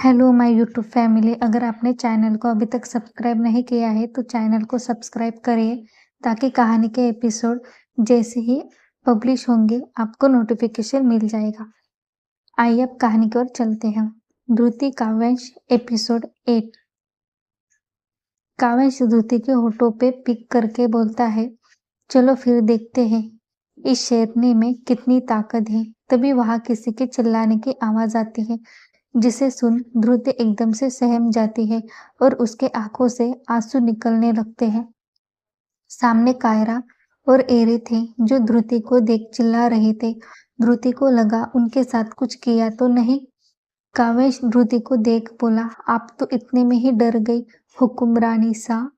Hello my YouTube family. अगर आपने channel को अभी तक सब्सक्राइब नहीं किया है तो चैनल को सब्सक्राइब करिए ताकि कहानी के एपिसोड जैसे ही पब्लिश होंगे आपको नोटिफिकेशन मिल जाएगा। आइए अब कहानी की ओर चलते हैं। धृति काव्यांश एपिसोड 8। काव्यांश धृति के होठों पे पिक करके बोलता है, चलो फिर देखते हैं इस शेरनी में कितनी ताकत है। तभी वहां किसी के चिल्लाने की आवाज आती है जिसे सुन ध्रुति एकदम से सहम जाती है और उसके आंखों से आंसू निकलने लगते हैं। सामने कायरा और एरी थे जो ध्रुति को देख चिल्ला रहे थे। ध्रुति को लगा उनके साथ कुछ किया तो नहीं। कावेश ध्रुति को देख बोला, आप तो इतने में ही डर गई हुक्मरानी सा।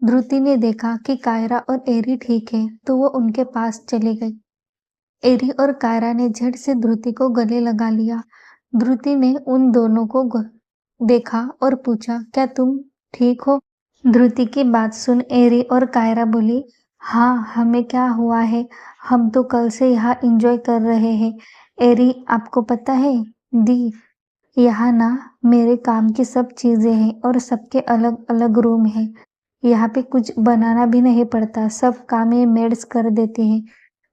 ध्रुति ने देखा कि कायरा और एरी ठीक है तो वो उनके पास चली गई। एरी और कायरा ने झट से ध्रुति को गले लगा लिया। ध्रुति ने उन दोनों को देखा और पूछा, क्या तुम ठीक हो? ध्रुति की बात सुन एरी और कायरा बोली, हाँ, हमें क्या हुआ है? हम तो कल से यहाँ एंजॉय कर रहे हैं। एरी, आपको पता है दी, यहाँ ना मेरे काम की सब चीजें हैं और सबके अलग अलग रूम हैं। यहाँ पे कुछ बनाना भी नहीं पड़ता, सब काम ये मेड्स कर देते हैं।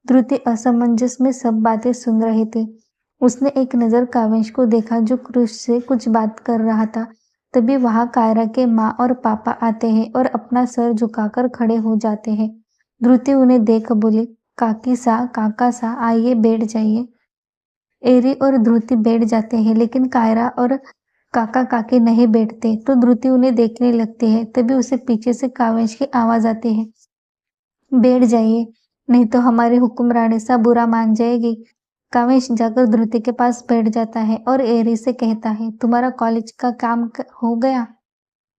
ध्रुति असमंजस में सब बातें सुन रहे थे। उसने एक नजर कावेश को देखा जो क्रुश से कुछ बात कर रहा था। तभी वहां कायरा के माँ और पापा आते हैं और अपना सर झुकाकर खड़े हो जाते हैं। ध्रुति उन्हें देख बोली, काकी सा, काका सा, आइए बैठ जाइए। एरी और ध्रुति बैठ जाते हैं लेकिन कायरा और काका काकी नहीं बैठते तो ध्रुति उन्हें देखने लगती है। तभी उसे पीछे से कावेश की आवाज आती है, बैठ जाइए, नहीं तो हमारी हुक्मरानी सा बुरा मान जाएगी। कावेश जाकर ध्रुति के पास बैठ जाता है और एरी से कहता है, तुम्हारा कॉलेज का काम हो गया?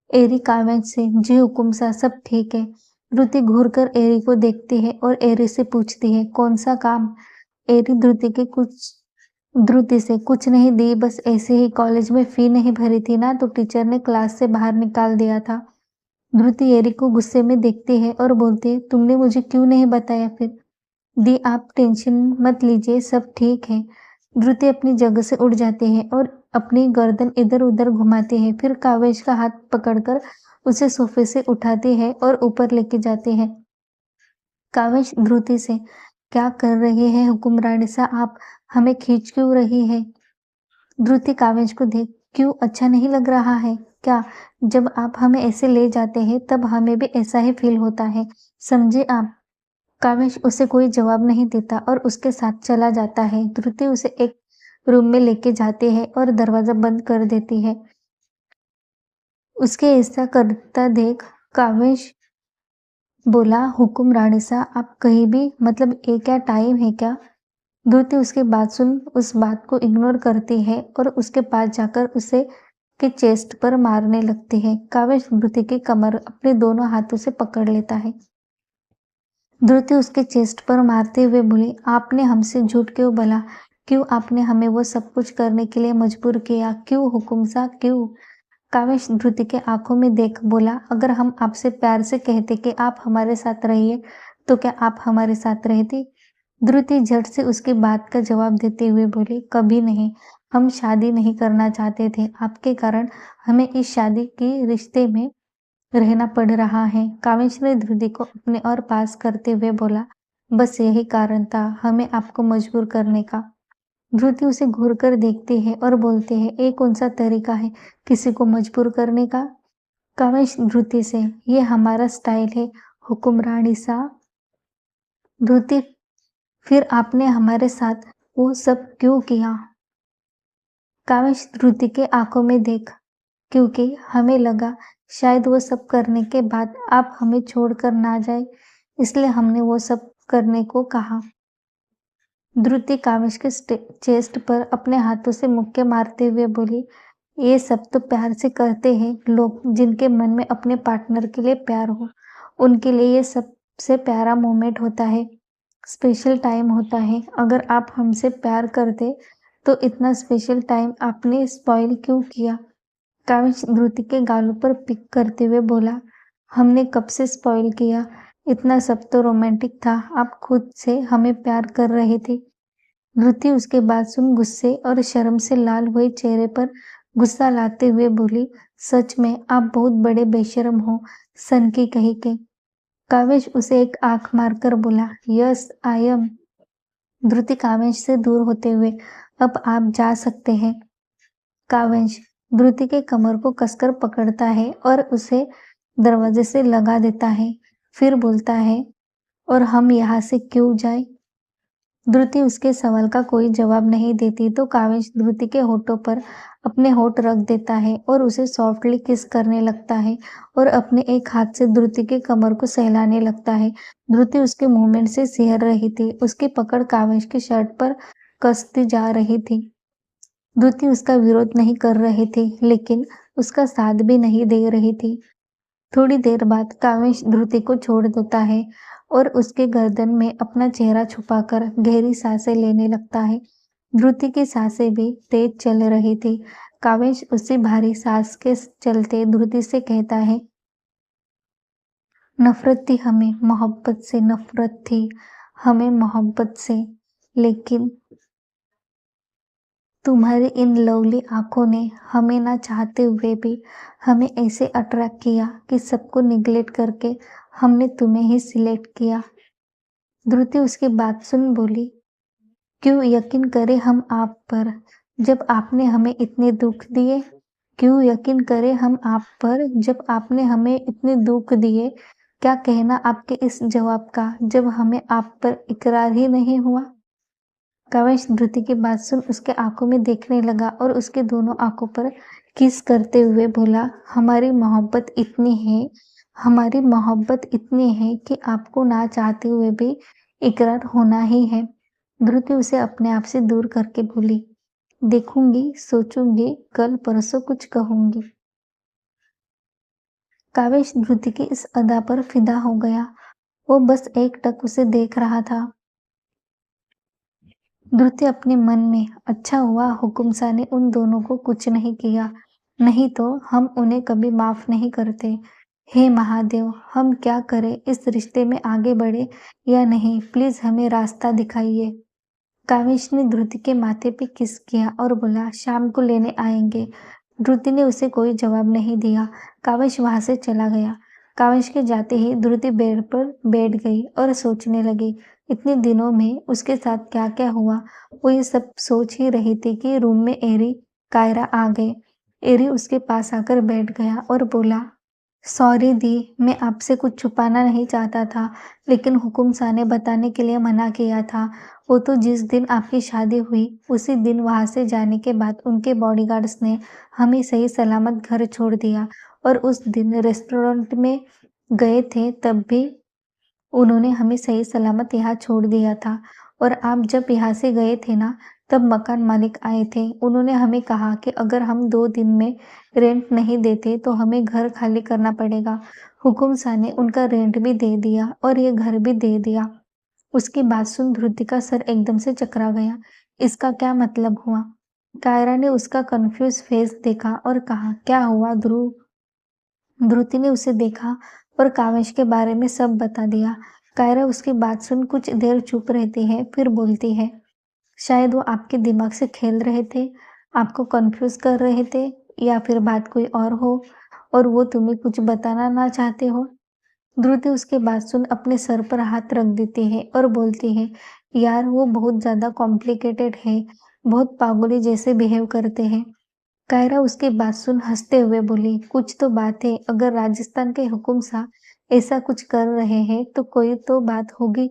एरी कावेश से, जी हुकुम सा, सब ठीक है। ध्रुति घूरकर एरी को देखती है और एरी से पूछती है, कौन सा काम? एरी ध्रुति से, कुछ नहीं दी, बस ऐसे ही कॉलेज में फी नहीं भरी थी ना तो टीचर ने क्लास से बाहर निकाल दिया था। ध्रुति एरी को गुस्से में देखती है और बोलती है, तुमने मुझे क्यों नहीं बताया फिर? दी, आप टेंशन मत लीजिए, सब ठीक है। ध्रुति अपनी जगह से उठ जाती है और अपनी गर्दन इधर उधर घुमाती है। फिर कावेश का हाथ पकड़कर उसे सोफे से उठाती है और ऊपर लेके जाती है। कावेश ध्रुति से, क्या कर रहे हैं हुक्मरानी सा आप? हमें खींच क्यों रही है? ध्रुति कावेश को देख, क्यों, अच्छा नहीं लग रहा है क्या? जब आप हमें ऐसे ले जाते हैं तब हमें भी ऐसा ही फील होता है, समझे आप? कावेश उसे कोई जवाब नहीं देता और उसके साथ चला जाता है। ध्रुति उसे एक रूम में लेके जाती है और दरवाजा बंद कर देती है। उसके ऐसा करता देख कावेश बोला, हुकुम रानी सा, आप कहीं भी, मतलब ये क्या टाइम है क्या? ध्रुति उसकी बात सुन उस बात को इग्नोर करती है और उसके पास जाकर उसे के चेस्ट पर मारने लगती है। कावेश ध्रुति की कमर अपने दोनों हाथों से पकड़ लेता है। ध्रुति उसके चेस्ट पर मारते हुए बोली, आपने हमसे झूठ क्यों बोला? क्यों आपने हमें वो सब कुछ करने के लिए मजबूर किया? क्यों हुकुम सा, क्यों? कावेश ध्रुति के आंखों में देख बोला, अगर हम आपसे प्यार से कहते कि आप हमारे साथ रहिए तो क्या आप हमारे साथ रहती? ध्रुति झट से उसकी बात का जवाब देते हुए बोली, कभी नहीं, हम शादी नहीं करना चाहते थे, आपके कारण हमें इस शादी के रिश्ते में रहना पड़ रहा है। कावेश ने ध्रुति को अपने और पास करते हुए बोला, बस यही कारण था हमें आपको मजबूर करने का। ध्रुति उसे घूर कर देखती है और बोलते हैं, ये कौन सा तरीका है किसी को मजबूर करने का? कावेश ध्रुति से, ये हमारा स्टाइल है हुक्मरानी सा। ध्रुति, फिर आपने हमारे साथ वो सब क्यों किया? कावेश ध्रुति के आंखों में देख, क्योंकि हमें लगा शायद वो सब करने के बाद आप हमें छोड़कर ना जाए, इसलिए हमने वो सब करने को कहा। ध्रुति कावेश के चेस्ट पर अपने हाथों से मुक्के मारते हुए बोली, ये सब तो प्यार से करते हैं लोग जिनके मन में अपने पार्टनर के लिए प्यार हो, उनके लिए ये सबसे प्यारा मोमेंट होता है, स्पेशल टाइम होता है। अगर आप हमसे प्यार करते तो इतना स्पेशल टाइम आपने स्पॉइल क्यों किया? कावेश ध्रुति के गालों पर पिक करते हुए बोला, हमने कब से स्पॉइल किया? इतना सब तो रोमांटिक था, आप खुद से हमें प्यार कर रहे थे। ध्रुति उसके बात सुन गुस्से और शर्म से लाल हुए चेहरे पर गुस्सा लाते हुए बोली, सच में आप बहुत बड़े बेशर्म हो, सन की कही के। कावेश उसे एक आंख मारकर बोला, यस आई एम। धृति कावेश से दूर होते हुए, अब आप जा सकते हैं। कावेश धृति के कमर को कसकर पकड़ता है और उसे दरवाजे से लगा देता है। फिर बोलता है, और हम यहाँ से क्यों जाए? धृति उसके सवाल का कोई जवाब नहीं देती तो कावेश धृति के होठों पर अपने होठ रख देता है और उसे सॉफ्टली किस करने लगता है और अपने एक हाथ से धृति के कमर को सहलाने लगता है। धृति उसके मूवमेंट से सिहर रही थी। उसकी पकड़ कावेश की शर्ट पर कसती जा रही थी। धृति उसका विरोध नहीं कर रही थी, लेकिन उसका साथ भी नहीं दे रही थी। थोड़ी देर बाद कावेश धृति को छोड़ देता है और उसके गर्दन में अपना चेहरा छुपाकर गहरी सांसें लेने लगता है। धृति की सांसें भी तेज चल रही थी। कावेश उसी भारी सांस के चलते धृति से कहता है, नफरत थी हमें मोहब्बत से, नफरत थी हमें मोहब्बत से, लेकिन तुम्हारी इन लवली आंखों ने हमें ना चाहते हुए भी हमें ऐसे अट्रैक्ट किया कि सबको निगलेक्ट करके हमने तुम्हें ही सिलेक्ट किया। धृति उसकी बात सुन बोली, क्यों यकीन करें हम आप पर जब आपने हमें इतने दुख दिए? क्यों यकीन करें हम आप पर जब आपने हमें इतने दुख दिए? क्या कहना आपके इस जवाब का जब हमें आप पर इकरार ही नहीं हुआ? कावेश धृति की बात सुन उसके आंखों में देखने लगा और उसके दोनों आंखों पर किस करते हुए बोला, हमारी मोहब्बत इतनी है, हमारी मोहब्बत इतनी है कि आपको ना चाहते हुए भी इकरार होना ही है। धृति उसे अपने आप से दूर करके बोली, देखूंगी, सोचूंगी, कल परसों कुछ कहूंगी। कावेश धृति की इस अदा पर फिदा हो गया। वो बस एकटक उसे देख रहा था। धृति अपने मन में, अच्छा हुआ हुकुमसा ने उन दोनों को कुछ नहीं किया, नहीं तो हम उन्हें कभी माफ नहीं करते। हे महादेव, हम क्या करें, इस रिश्ते में आगे बढ़े या नहीं, प्लीज हमें रास्ता दिखाइए। कावेश ने धृति के माथे पे किस किया और बोला, शाम को लेने आएंगे। धृति ने उसे कोई जवाब नहीं दिया। कावेश वहां से चला गया। कावेश के जाते ही धृति बेड पर बैठ गई और सोचने लगी, इतने दिनों में उसके साथ क्या क्या हुआ। वो ये सब सोच ही रही थी कि रूम में एरी कायरा आ गए। एरी उसके पास आकर बैठ गया और बोला, सॉरी दी, मैं आपसे कुछ छुपाना नहीं चाहता था, लेकिन हुकुम शाह ने बताने के लिए मना किया था। वो तो जिस दिन आपकी शादी हुई उसी दिन वहां से जाने के बाद उनके बॉडीगार्ड्स ने हमें सही सलामत घर छोड़ दिया और उस दिन रेस्टोरेंट में गए थे तब भी उन्होंने हमें सही सलामत यहाँ छोड़ दिया था। और आप जब यहाँ से गए थे ना, तब मकान मालिक आए थे। उन्होंने हमें कहा कि अगर हम 2 दिन में रेंट नहीं देते तो हमें घर खाली करना पड़ेगा। हुकुम शाह ने उनका रेंट भी दे दिया और ये घर भी दे दिया। उसकी बात सुन धृति का सर एकदम से चकरा गया। इसका क्या मतलब हुआ? कायरा ने उसका कंफ्यूज फेस देखा और कहा, क्या हुआ ध्रुव? धृति ने उसे देखा और कावेश के बारे में सब बता दिया। कायरा उसकी बात सुन कुछ देर चुप रहती है, फिर बोलती है, शायद वो आपके दिमाग से खेल रहे थे, आपको कंफ्यूज कर रहे थे, या फिर बात कोई और हो और वो तुम्हें कुछ बताना ना चाहते हो। धृति उसके बात सुन अपने सर पर हाथ रख देती है और बोलती है, यार वो बहुत ज्यादा कॉम्प्लिकेटेड है, बहुत पागली जैसे बिहेव करते हैं। कायरा उसकी बात सुन हंसते हुए बोली, कुछ तो बात है, अगर राजस्थान के हुकुम शाह ऐसा कुछ कर रहे हैं तो कोई तो बात होगी।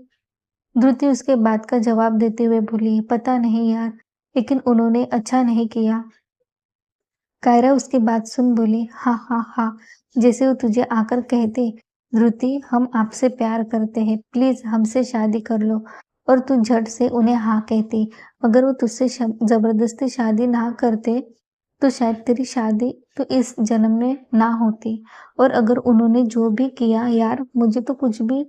धृति उसके बात का जवाब देते हुए बोली, पता नहीं यार, लेकिन उन्होंने अच्छा नहीं किया। कायरा उसकी बात सुन बोली, हाँ हाँ हाँ, जैसे वो तुझे आकर कहते, धृति हम आपसे प्यार करते हैं, प्लीज हमसे शादी कर लो, और तू झट से उन्हें हाँ कहती। अगर वो तुझसे जबरदस्ती शादी ना करते तो शायद तेरी शादी तो इस जन्म में ना होती। और अगर उन्होंने जो भी किया यार, मुझे तो कुछ भी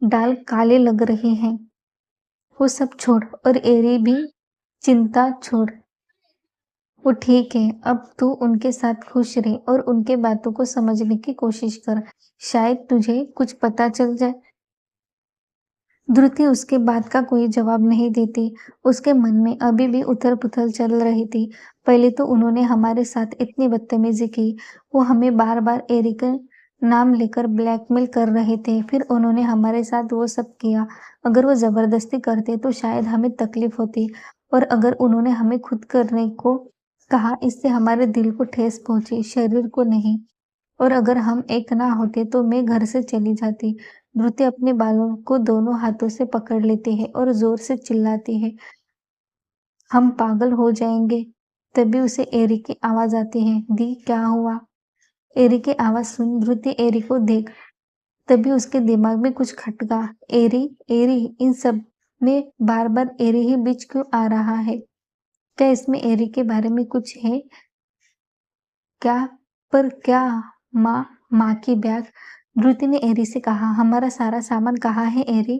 दाल काले लग रहे हैं। वो सब छोड़ और एरी भी चिंता छोड़। वो ठीक है, अब तू उनके साथ खुश रह और उनके बातों को समझने की कोशिश कर, शायद तुझे कुछ पता चल जाए। धृति उसके बात का कोई जवाब नहीं देती। उसके मन में अभी भी उथल-पुथल चल रही थी। पहले तो उन्होंने हमारे साथ इतनी बदतमीजी की। वो हमें बार-बार एरी का नाम लेकर ब्लैकमेल कर रहे थे। फिर उन्होंने हमारे साथ वो सब किया। अगर वो ज़बरदस्ती करते तो शायद हमें तकलीफ होती, और अगर उन्होंने हमें खुद करने को कहा, इससे हमारे दिल को ठेस पहुंची, शरीर को नहीं। और अगर हम एक ना होते तो मैं घर से चली जाती। धृति अपने बालों को दोनों हाथों से पकड़ लेती है और जोर से चिल्लाती है, हम पागल हो जाएंगे। तभी उसे एरी की आवाज आती है, दी क्या हुआ? एरी की आवाज सुन धृति एरी को देख, तभी उसके दिमाग में कुछ खटका। एरी, एरी, इन सब में बार बार एरी ही बीच क्यों आ रहा है? क्या इसमें एरी के बारे में कुछ है क्या? पर क्या? माँ, माँ की बैग। धृति ने एरी से कहा, हमारा सारा सामान कहाँ है एरी?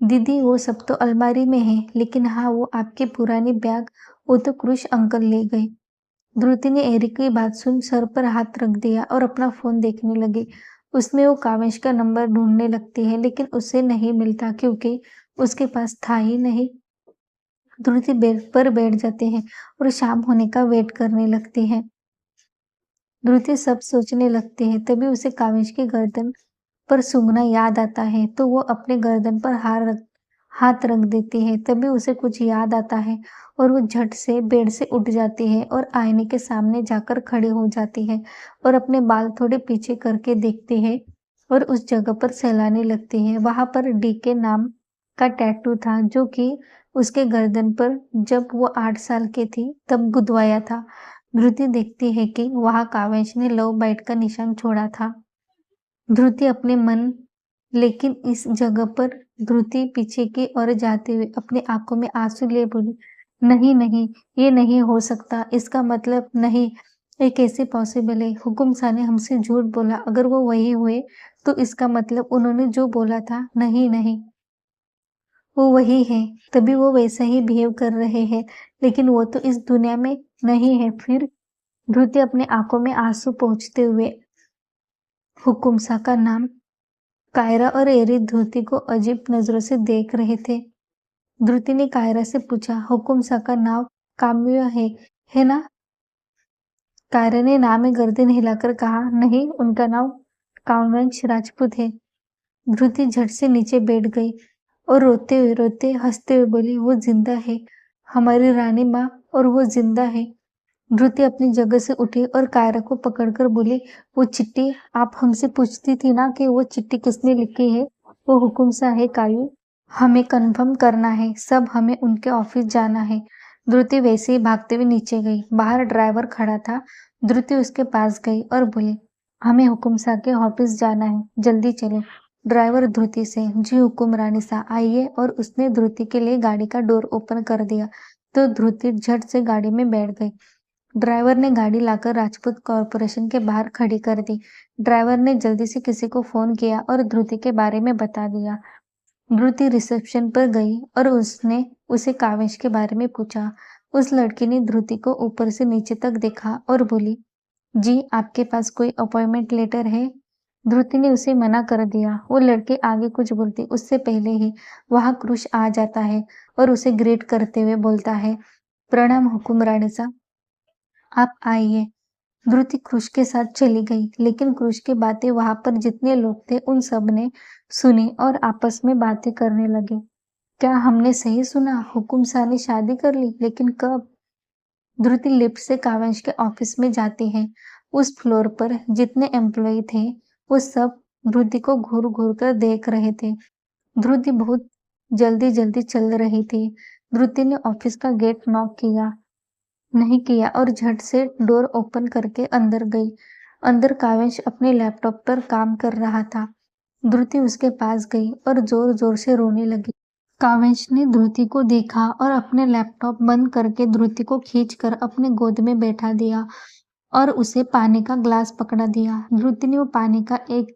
दीदी वो सब तो अलमारी में है, लेकिन हाँ वो आपकी पुरानी बैग, वो तो कृष अंकल ले गए। धृति ने एरी की बात सुन सर पर हाथ रख दिया और अपना फोन देखने लगी। उसमें वो कामेश का नंबर ढूंढने लगती है, लेकिन उसे नहीं मिलता क्योंकि उसके पास था ही नहीं। धृति बेड पर बैठ जाते हैं और शाम होने का वेट करने लगती है। धृति सब सोचने लगती है, तभी उसे कामेश की गर्दन पर सूंघना याद आता है, तो वो अपने गर्दन पर हाथ रख देती है। तभी उसे कुछ याद आता है और वो झट से बेड से उठ जाती है और आईने के सामने जाकर खड़ी हो जाती है और अपने बाल थोड़े पीछे करके देखती है और उस जगह पर सहलाने लगती है। वहां पर डी के नाम का टैटू था, जो कि उसके गर्दन पर जब वो 8 साल की थी तब गुदवाया था। धृति देखती है कि वहां काव्यांश ने लव बाइट का निशान छोड़ा था। धृति अपने मन, लेकिन इस जगह पर धृति पीछे की ओर जाते हुए अपनी आंखों में आंसू लिए बोली, नहीं नहीं, ये नहीं हो सकता, इसका मतलब नहीं, ये कैसे पॉसिबल है? हुकुम शाह ने हमसे झूठ बोला, अगर वो वही हुए तो इसका मतलब उन्होंने जो बोला था, नहीं नहीं, वो वही है, तभी वो वैसा ही बिहेव कर रहे हैं, लेकिन वो तो इस दुनिया में नहीं है। फिर धृति अपने आंखों में आंसू पोंछते हुए हुकुम शाह का नाम, कायरा और एरी धृति को अजीब नजरों से देख रहे थे। धृति ने कायरा से पूछा, हुकुम शाह का नाम काम्य है ना? कायरा ने नाम में गर्दन हिलाकर कहा, नहीं, उनका नाम कामवंश राजपूत है। धृति झट से नीचे बैठ गई और रोते हंसते हुए बोली, वो जिंदा है, हमारी रानी माँ, और वो जिंदा है। धृति अपनी जगह से उठी और कायरा को पकड़कर बोली, वो चिट्ठी आप हमसे पूछती थी ना कि वो चिट्ठी किसने लिखी है? वो हुकुम सा है कायू, हमें कंफर्म करना है सब, हमें उनके ऑफिस जाना है। धृति वैसे ही भागते हुए नीचे गई। बाहर ड्राइवर खड़ा था। धृति उसके पास गई और बोली, हमें हुकुम सा के ऑफिस जाना है, जल्दी चलो। ड्राइवर धृति से, जी हुकुम रानी सा, आइए, और उसने धृति के लिए गाड़ी का डोर ओपन कर दिया तो धृति झट से गाड़ी में बैठ गई। ड्राइवर ने गाड़ी लाकर राजपूत कॉर्पोरेशन के बाहर खड़ी कर दी। ड्राइवर ने जल्दी से किसी को फोन किया और धृति के बारे में बता दिया। धृति रिसेप्शन पर गई और उसने उसे कावेश के बारे में पूछा। उस लड़की ने धृति को ऊपर से नीचे तक देखा और बोली, जी आपके पास कोई अपॉइंटमेंट लेटर है? धृति ने उसे मना कर दिया। वो लड़के आगे कुछ बोलती उससे पहले ही वहां कृष आ जाता है और उसे ग्रेट करते हुए बोलता है, प्रणाम हुकुम रानी साहब, आप आइए। धृति कृष के साथ चली गई, लेकिन कृष की बातें वहां पर जितने लोग थे उन सब ने सुनी और आपस में बातें करने लगे। क्या हमने सही सुना? हुकुम शाह ने शादी कर ली, लेकिन कब? धृति लिफ्ट से काव्यांश के ऑफिस में जाती है। उस फ्लोर पर जितने एम्प्लॉय थे वो सब धृति को घूर घूर कर देख रहे थे। धृति बहुत जल्दी जल्दी चल रही थी। धृति ने ऑफिस का गेट नॉक नहीं किया और झट से डोर ओपन करके अंदर गई। अंदर काव्यांश अपने लैपटॉप पर काम कर रहा था। धृति उसके पास गई और जोर जोर से रोने लगी। काव्यांश ने धृति को देखा और अपने लैपटॉप बंद करके धृति को खींचकर अपने गोद में बैठा दिया और उसे पानी का ग्लास पकड़ा दिया। धृति ने वो पानी का एक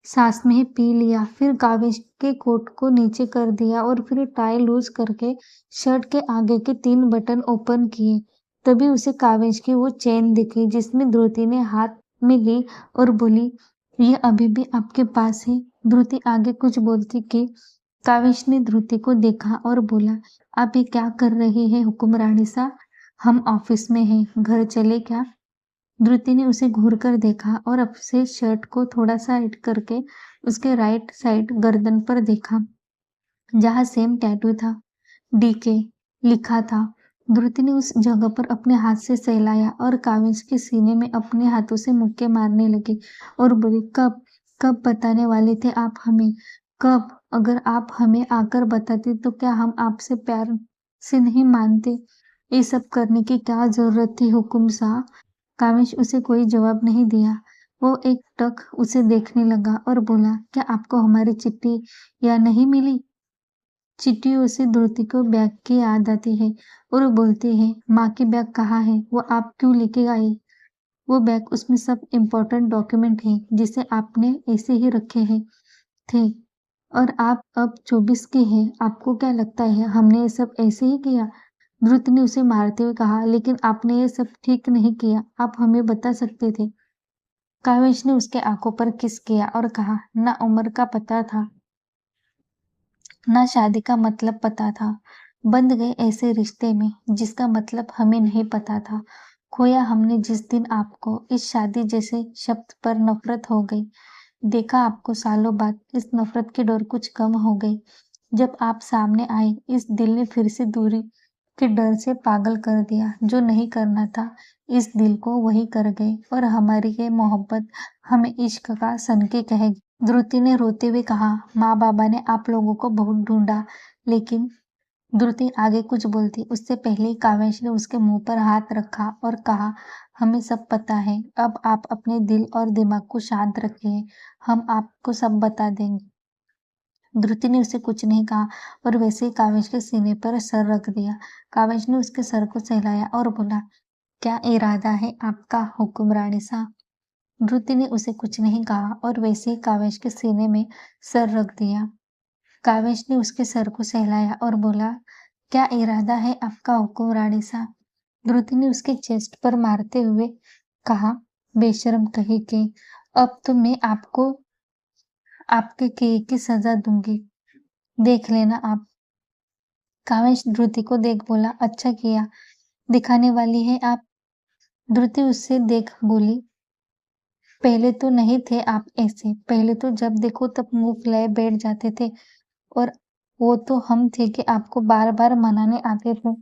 सांस में ही पी लिया, फिर काव्यांश के कोट को नीचे कर दिया और फिर टाई लूज करके शर्ट के आगे के 3 बटन ओपन किए। तभी उसे काव्यांश की वो चेन दिखी जिसमें धृति ने हाथ में ली और बोली, ये अभी भी आपके पास है? ध्रुति आगे कुछ बोलती कि कावेश ने ध्रुति को देखा और बोला, आप ये क्या कर रही है हुक्मरानी सा? हम ऑफिस में हैं, घर चले क्या? ध्रुति ने उसे घूर कर देखा और अपने शर्ट को थोड़ा सा साइड करके उसके राइट साइड गर्दन पर देखा, जहाँ सेम टैटू था, डीके लिखा था। ध्रुति ने उस जगह पर अपने हाथ से सहलाया और कावेश के सीने में अपने हाथों से मुक्के मारने लगी और बोली, कब कब बताने वाले थे आप हमें? कब? अगर आप हमें आकर बताते तो क्या हम आपसे प्यार से नहीं मानते? ये सब करने की क्या जरूरत थी हुकुम सा? कावेश उसे कोई जवाब नहीं दिया। वो एक टक उसे देखने लगा और बोला, क्या आपको हमारी चिट्ठी या नहीं मिली? चिट्ठियों से ध्रुति को बैग की याद आती है और वो बोलती है, माँ की बैग कहाँ है? वो आप क्यों लेके आई? वो बैग, उसमें सब इम्पोर्टेंट डॉक्यूमेंट हैं जिसे आपने ऐसे ही रखे हैं थे और आप अब 24 की हैं। आपको क्या लगता है हमने ये सब ऐसे ही किया? ध्रुति ने उसे मारते हुए कहा, लेकिन आपने ये सब ठीक नहीं किया, आप हमें बता सकते थे। कावेश ने उसके आंखों पर किस किया और कहा, ना उम्र का पता था, ना शादी का मतलब पता था। बंध गए ऐसे रिश्ते में जिसका मतलब हमें नहीं पता था। खोया हमने जिस दिन आपको, इस शादी जैसे शब्द पर नफरत हो गई। देखा आपको सालों बाद, इस नफरत की डोर कुछ कम हो गई। जब आप सामने आए, इस दिल ने फिर से दूरी के डर से पागल कर दिया। जो नहीं करना था, इस दिल को वही कर गए और हमारी ये मोहब्बत हमें इश्क का सनकी कहेगी। ध्रुति ने रोते हुए कहा, माँ बाबा ने आप लोगों को बहुत ढूंढा, लेकिन ध्रुति आगे कुछ बोलती उससे पहले ही कावेश ने उसके मुंह पर हाथ रखा और कहा, हमें सब पता है। अब आप अपने दिल और दिमाग को शांत रखिए, हम आपको सब बता देंगे। ध्रुति ने उसे कुछ नहीं कहा और वैसे ही कावेश के सीने पर सर रख दिया। कावेश ने उसके सर को सहलाया और बोला, क्या इरादा है आपका हुक्मरानी साहब? ध्रुति ने उसे कुछ नहीं कहा और वैसे ही कावेश के सीने में सर रख दिया। कावेश ने उसके सर को सहलाया और बोला, क्या इरादा है आपका हुक्मरानी साहब? ध्रुति ने उसके चेस्ट पर मारते हुए कहा, बेशर्म कही के, अब तो मैं आपको आपके किए की सजा दूंगी, देख लेना आप। कावेश ध्रुति को देख बोला, अच्छा किया, दिखाने वाली है आप? ध्रुति उससे देख बोली, पहले तो नहीं थे आप ऐसे, पहले तो जब देखो तब मुंह फुलाए बैठ जाते थे और वो तो हम थे कि आपको बार बार मनाने आते थे।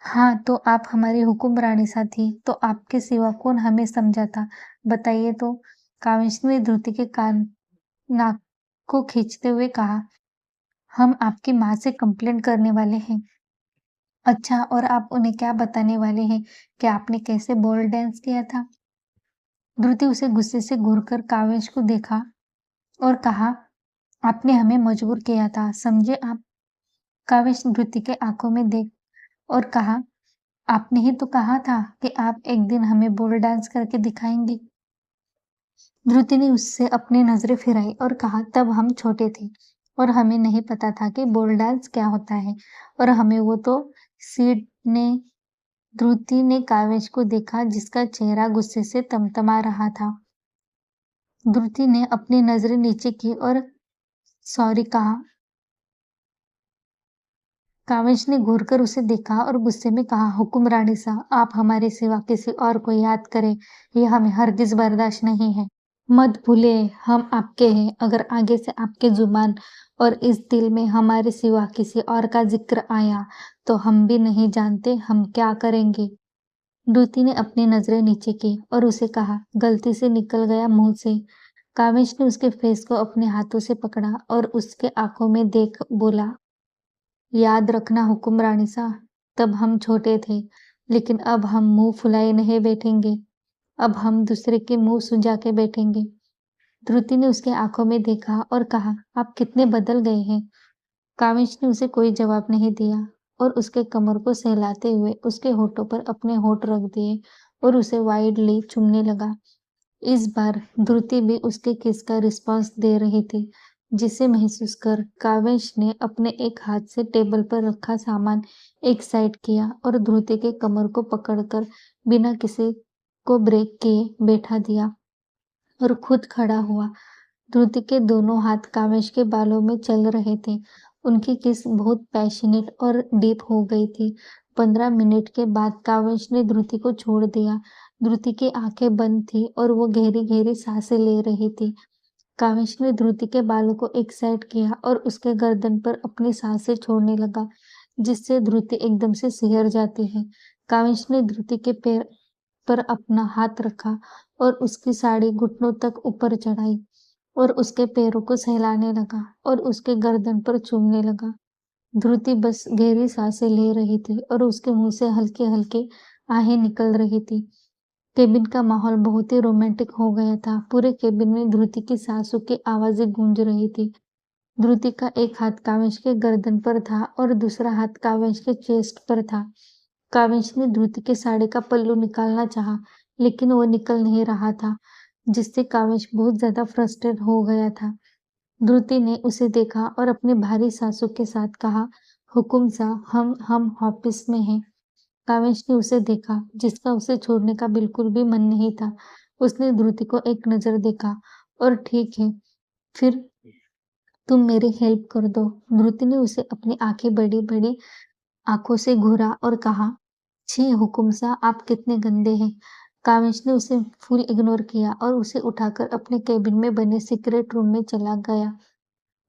हाँ, तो आप हमारी हुक्मरानी सा थी, तो आपके सिवा कौन हमें समझाता? बताइए तो। कावेश ने ध्रुति के कान नाक को खींचते हुए कहा, हम आपकी माँ से कंप्लेंट करने वाले हैं। अच्छा, और आप उन्हें क्या बताने वाले हैं कि आपने कैसे बोल डांस किया था? ध्रुति उसे गुस्से से घूरकर कावेश को देखा और कहा, आपने हमें मजबूर किया था, समझे आप? कावेश ध्रुति के आंखों में देख और कहा, आपने ही तो कहा था कि आप एक दिन हमें बोल डांस करके दिखाएंगे। ध्रुति ने उससे अपनी नजरें फिराई और कहा, तब हम छोटे थे और हमें नहीं पता था कि बोल डांस क्या होता है और हमें वो तो सीड ने। ध्रुति ने कावेश को देखा जिसका चेहरा गुस्से से तमतमा रहा था। ध्रुति ने अपनी नजरें नीचे की और सॉरी कहा। कावेश ने घूरकर उसे देखा और गुस्से में कहा, हुक्मरानी साहब, आप हमारे सिवा किसी और को याद करें, यह हमें हरगिज बर्दाश्त नहीं है। मत भूलिए हम आपके हैं। अगर आगे से आपके जुबान और इस दिल में हमारे सिवा किसी और का जिक्र आया तो हम भी नहीं जानते हम क्या करेंगे। ध्रुति ने अपनी नजरें नीचे की और उसे कहा, गलती से निकल गया मुंह से। कावेश ने उसके फेस को अपने हाथों से पकड़ा और उसके आंखों में देख बोला, याद रखना हुक्मरानी सा, तब हम छोटे थे, लेकिन अब हम मुंह फुलाए नहीं बैठेंगे। अब हम दूसरे के मुंह सुजा के बैठेंगे। ध्रुति ने उसके आंखों में देखा और कहा, आप कितने बदल गए हैं। कावेश ने उसे कोई जवाब नहीं दिया और उसके कमर को सहलाते हुए उसके होठों पर अपने होठ रख दिए और उसे वाइडली चूमने लगा। इस बार ध्रुति भी उसके किस का रिस्पॉन्स दे रही थी, जिसे महसूस कर कावेश ने अपने एक हाथ से टेबल पर रखा सामान एक साइड किया और ध्रुति के कमर को पकड़कर बिना किसी को ब्रेक किए बैठा दिया और खुद खड़ा हुआ। ध्रुति के दोनों हाथ कावेश के बालों में चल रहे थे। उनकी किस बहुत पैशनेट और डीप हो गई थी। 15 मिनट के बाद कावेश ने ध्रुति को छोड़ दिया। ध्रुति की आंखें बंद थी और वो गहरी गहरी सांसें ले रही थी। कावेश ने ध्रुति के बालों को एक साइड किया और उसके गर्दन पर अपनी सांसें छोड़ने लगा, जिससे ध्रुति एकदम से सिहर जाती है। कावेश ने ध्रुति के पैर पर अपना हाथ रखा और उसकी साड़ी घुटनों तक ऊपर चढ़ाई और उसके पैरों को सहलाने लगा और उसके गर्दन पर चूमने लगा। ध्रुति बस गहरी सांसें ले रही थी और उसके मुंह से हल्के हल्के आहें निकल रही थी। केबिन का माहौल बहुत ही रोमांटिक हो गया था। पूरे केबिन में ध्रुति की सांसों की आवाजें गूंज रही थी। ध्रुति का एक हाथ कावेश के गर्दन पर था और दूसरा हाथ कावेश के चेस्ट पर था। कावेश ने ध्रुति के साड़ी का पल्लू निकालना चाहा, लेकिन वो निकल नहीं रहा था, जिससे कावेश बहुत ज्यादा फ्रस्ट्रेट हो गया था। ध्रुति ने उसे देखा और अपने भारी सांसों के साथ कहा, हुकुम सा, हम ऑफिस में हैं। कावेश ने उसे देखा, जिसका उसे छोड़ने का बिल्कुल भी मन नहीं था। उसने ध्रुति को एक नजर देखा और ठीक है, फिर तुम मेरी हेल्प कर दो। ध्रुति ने उसे अपनी आंखें बड़ी बड़ी आंखों से घूरा और कहा, छी हुकुम सा, आप कितने गंदे हैं। कावेश ने उसे फुल इग्नोर किया और उसे उठाकर अपने केबिन में बने सीक्रेट रूम में चला गया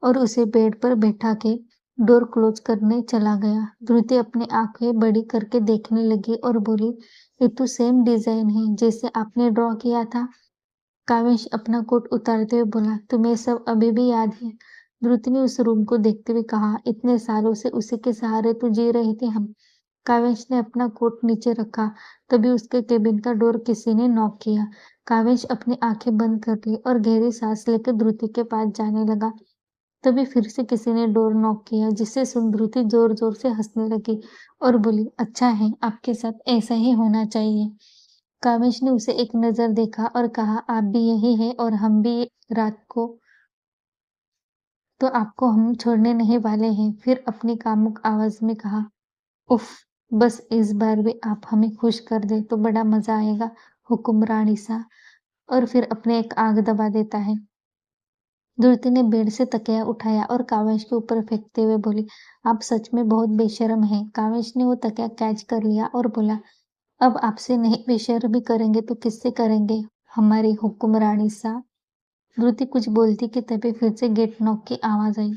और उसे बेड पर बैठा के डोर क्लोज करने चला गया। ध्रुति अपनी आंखें बड़ी करके देखने लगी और बोली, ये तो सेम डिजाइन है जैसे आपने ड्रॉ किया था। कावेश अपना कोट उतारते हुए बोला, तुम्हें सब अभी भी याद है। ध्रुति ने उस रूम को देखते हुए कहा, इतने सालों से उसी के सहारे तो जी रहे थे हम। कावेश ने अपना कोट नीचे रखा, तभी उसके केबिन का डोर किसी ने नॉक किया। कावेश अपनी आंखें बंद कर ली और गहरी सांस लेकर ध्रुति के पास जाने लगा। तभी फिर से किसी ने डोर नॉक किया, जिसे सुन ध्रुति जोर जोर से हंसने लगी और बोली, अच्छा है, आपके साथ ऐसा ही होना चाहिए। कावेश ने उसे एक नजर देखा और कहा, आप भी यही है और हम भी रात को तो आपको हम छोड़ने नहीं वाले हैं। फिर अपनी कामुक आवाज में कहा, उफ, बस इस बार भी आप हमें खुश कर दे तो बड़ा मजा आएगा हुक्मरानी सा। और फिर अपने एक आग दबा देता है। ध्रुति ने बेड से तकिया उठाया और कावेश के ऊपर फेंकते हुए बोली, आप सच में बहुत बेशर्म हैं। कावेश ने वो तकिया कैच कर लिया और बोला, अब आपसे नहीं बेशर्मी करेंगे तो किससे करेंगे, हमारी हुक्मरानी सा। ध्रुति कुछ बोलती कि तभी फिर से गेट नॉक की आवाज आई।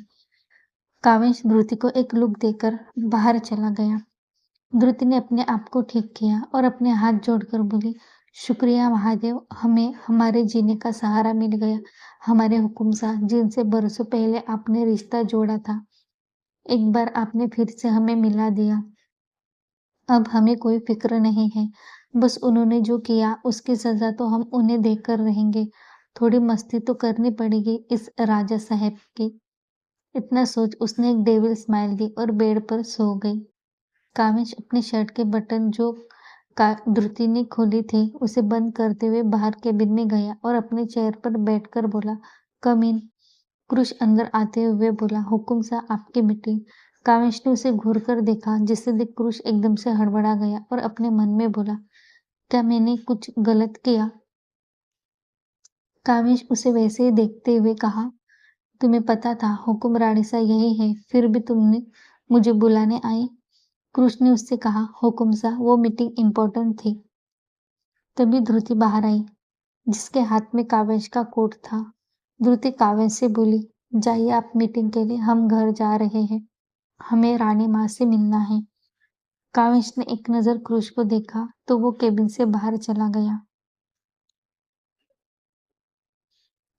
कावेश ध्रुति को एक लुक देकर बाहर चला गया। ध्रुति ने अपने आप को ठीक किया और अपने हाथ जोड़कर बोली, शुक्रिया महादेव, हमें हमारे जीने का सहारा मिल गया। हमारे हुकुम साहब, जिनसे बरसों पहले आपने रिश्ता जोड़ा था, एक बार आपने फिर से हमें मिला दिया। अब हमें कोई फिक्र नहीं है। बस उन्होंने जो किया उसकी सजा तो हम उन्हें देकर रहेंगे। थोड़ी मस्ती तो करनी पड़ेगी इस राजा साहब की। इतना सोच उसने एक डेविल स्माइल दी और बेड पर सो गई। कामेश अपने शर्ट के बटन जो ध्रुति ने खोली थी उसे बंद करते हुए बाहर केबिन में गया और अपने चेयर पर बैठकर बोला, कम इन। क्रुश अंदर आते हुए बोला, हुकुम सा, आपकी मीटिंग। कामेश ने उसे घूर कर देखा, जिससे देख क्रुश एकदम से हड़बड़ा गया और अपने मन में बोला, क्या मैंने कुछ गलत किया। कामेश उसे वैसे ही देखते हुए कहा, तुम्हें पता था हुकुम रानी सा यही है, फिर भी तुमने मुझे बुलाने आई। क्रुश ने उससे कहा, हुकुम सा, वो मीटिंग इम्पोर्टेंट थी। तभी ध्रुति बाहर आई, जिसके हाथ में कावेश का कोट था। ध्रुति कावेश से बोली, जाइए आप मीटिंग के लिए, हम घर जा रहे हैं। हमें रानी माँ से मिलना है। कावेश ने एक नजर क्रुश को देखा तो वो केबिन से बाहर चला गया।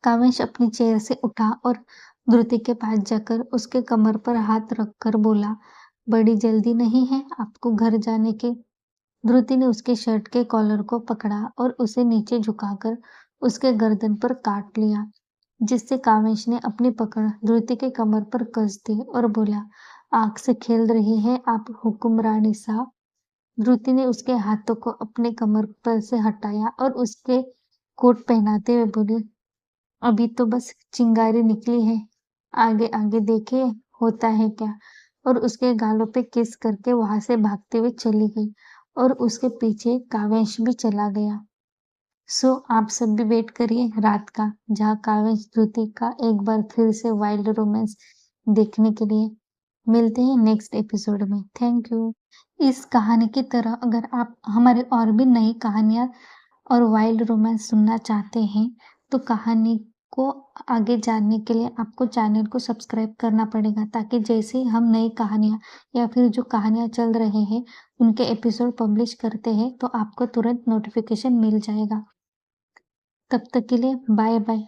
कावेश अपनी चेयर से उठा और ध्रुति के पास जाकर उसके कमर पर हाथ रखकर बोला, बड़ी जल्दी नहीं है आपको घर जाने की। ध्रुति ने उसके शर्ट के कॉलर को पकड़ा और उसे नीचे झुकाकर उसके गर्दन पर काट लिया, जिससे कावेश ने अपनी पकड़ ध्रुति के कमर पर कस दी और बोला, आग से खेल रही है आप हुक्मरानी साहब। ध्रुति ने उसके हाथों को अपने कमर पर से हटाया और उसके कोट पहनाते हुए बोली, अभी तो बस चिंगारी निकली है, आगे आगे देखिए होता है क्या। और उसके गालों पे किस करके वहां से भागते हुए चली गई और उसके पीछे कावेश भी चला गया। सो आप सब भी वेट करिए रात का, जहाँ काव्यांश धृति का एक बार फिर से वाइल्ड रोमांस देखने के लिए। मिलते हैं नेक्स्ट एपिसोड में। Thank you. इस कहानी की तरह अगर आप हमारे और भी नई कहानियाँ और वाइल्ड रोमांस सुनना चाहते हैं, तो कहानी को आगे जानने के लिए आपको चैनल को सब्सक्राइब करना पड़ेगा, ताकि जैसे ही हम नई कहानियाँ या फिर जो कहानियाँ चल रहे हैं, उनके एपिसोड पब्लिश करते हैं, तो आपको तुरंत नोटिफिकेशन मिल जाएगा। तब तक के लिए बाय बाय।